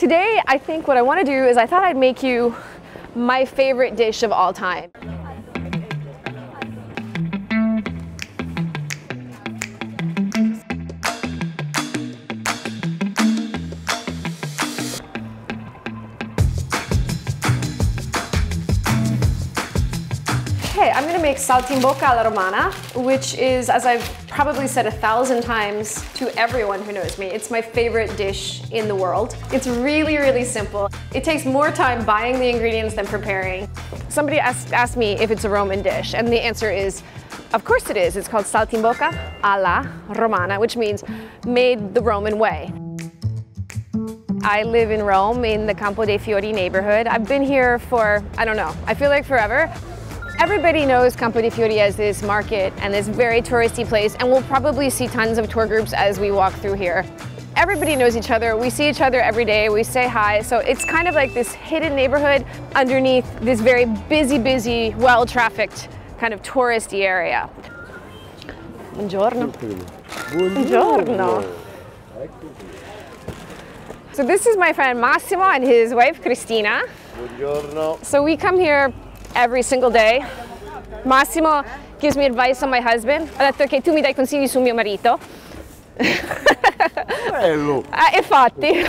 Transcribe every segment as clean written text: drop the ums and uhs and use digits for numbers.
today I think what I want to do is I thought I'd make you my favorite dish of all time. Okay, I'm gonna make saltimbocca alla romana, which is, as I've probably said 1,000 times to everyone who knows me, it's my favorite dish in the world. It's really, really simple. It takes more time buying the ingredients than preparing. Somebody asked me if it's a Roman dish, and the answer is, of course it is. It's called saltimbocca alla romana, which means made the Roman way. I live in Rome in the Campo dei Fiori neighborhood. I've been here for, I don't know, I feel like forever. Everybody knows Campo dei Fiori as this market and this very touristy place, and we'll probably see tons of tour groups as we walk through here. Everybody knows each other. We see each other every day. We say hi. So it's kind of like this hidden neighborhood underneath this very busy, well-trafficked kind of touristy area. Buongiorno. Buongiorno. So this is my friend Massimo and his wife Cristina. Buongiorno. So we come here every single day. Massimo gives me advice on my husband. Ha detto che tu mi dai consigli su mio marito. Infatti.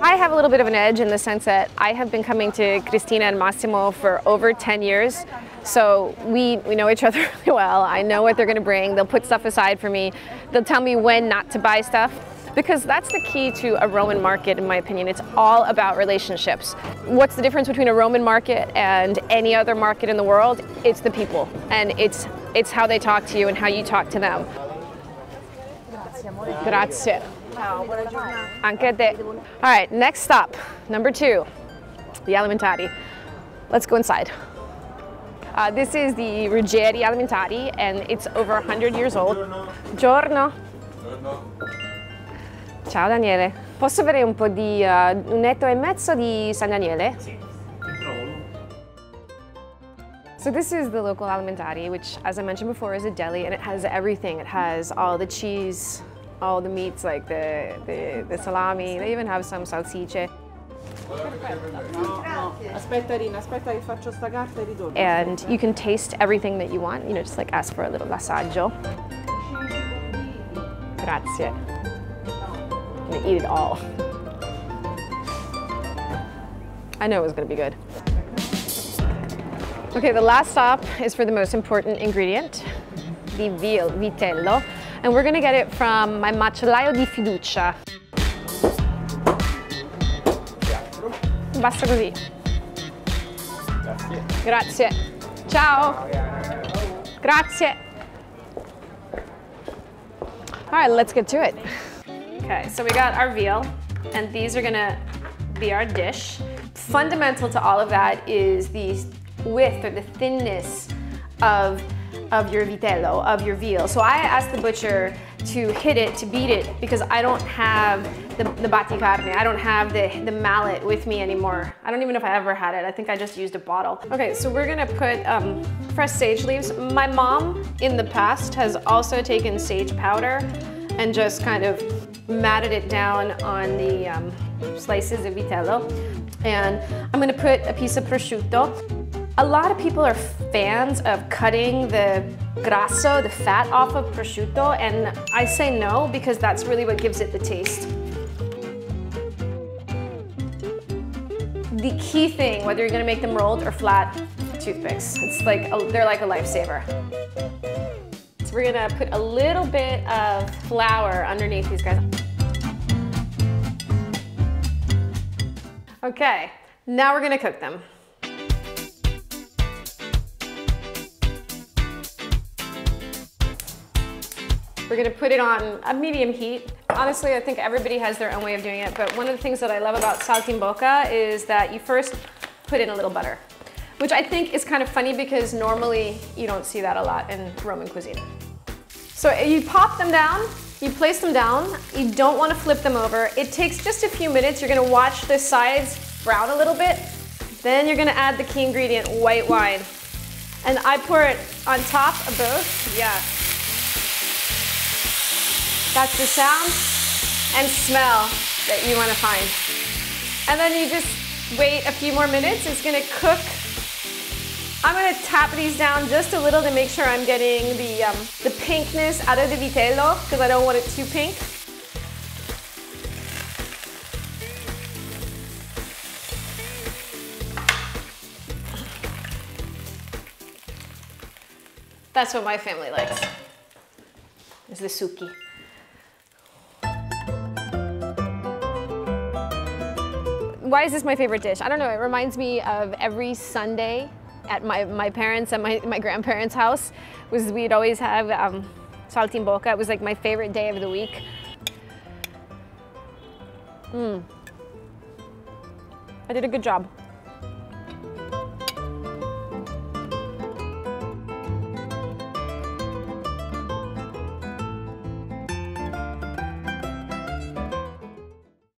I have a little bit of an edge in the sense that I have been coming to Cristina and Massimo for over 10 years. So we know each other really well. I know what they're gonna bring. They'll put stuff aside for me. They'll tell me when not to buy stuff. Because that's the key to a Roman market, in my opinion. It's all about relationships. What's the difference between a Roman market and any other market in the world? It's the people, and it's how they talk to you and how you talk to them. Grazie. Anche a te. All right, next stop, number 2, the alimentari. Let's go inside. This is the Ruggeri Alimentari, and it's over 100 years old. Buongiorno. Ciao Daniele, posso avere un po' di un etto e mezzo di San Daniele? Sì. So this is the local alimentari, which, as I mentioned before, is a deli, and it has everything. It has all the cheese, all the meats like the salami. They even have some salsicce. Aspetta Rina, aspetta che faccio sta carta e ritorno. And you can taste everything that you want. You know, just like ask for a little assaggio. Grazie. I'm gonna eat it all. I know it was gonna be good. Okay, the last stop is for the most important ingredient, the vitello, and we're gonna get it from my macellaio di fiducia. Basta così. Grazie. Ciao. Grazie. All right, let's get to it. Okay, so we got our veal, and these are gonna be our dish. Fundamental to all of that is the width or the thinness of your vitello, of your veal. So I asked the butcher to hit it, to beat it, because I don't have the batticarne. I don't have the mallet with me anymore. I don't even know if I ever had it. I think I just used a bottle. Okay, so we're gonna put fresh sage leaves. My mom in the past has also taken sage powder and just kind of matted it down on the slices of vitello. And I'm gonna put a piece of prosciutto. A lot of people are fans of cutting the grasso, the fat, off of prosciutto, and I say no because that's really what gives it the taste. The key thing, whether you're gonna make them rolled or flat, toothpicks. It's like they're like a lifesaver. So we're gonna put a little bit of flour underneath these guys. Okay, now we're gonna cook them. We're gonna put it on a medium heat. Honestly, I think everybody has their own way of doing it, but one of the things that I love about saltimbocca is that you first put in a little butter, which I think is kind of funny because normally you don't see that a lot in Roman cuisine. So you pop them down, you place them down, you don't want to flip them over. It takes just a few minutes. You're gonna watch the sides brown a little bit. Then you're gonna add the key ingredient, white wine. And I pour it on top of both, yeah. That's the sound and smell that you want to find. And then you just wait a few more minutes. It's gonna cook. I'm gonna tap these down just a little to make sure I'm getting the pinkness out of the vitello, because I don't want it too pink. That's what my family likes, is the suki. Why is this my favorite dish? I don't know, it reminds me of every Sunday at my parents' and my grandparents' house. We'd always have saltimbocca. It was like my favorite day of the week. I did a good job.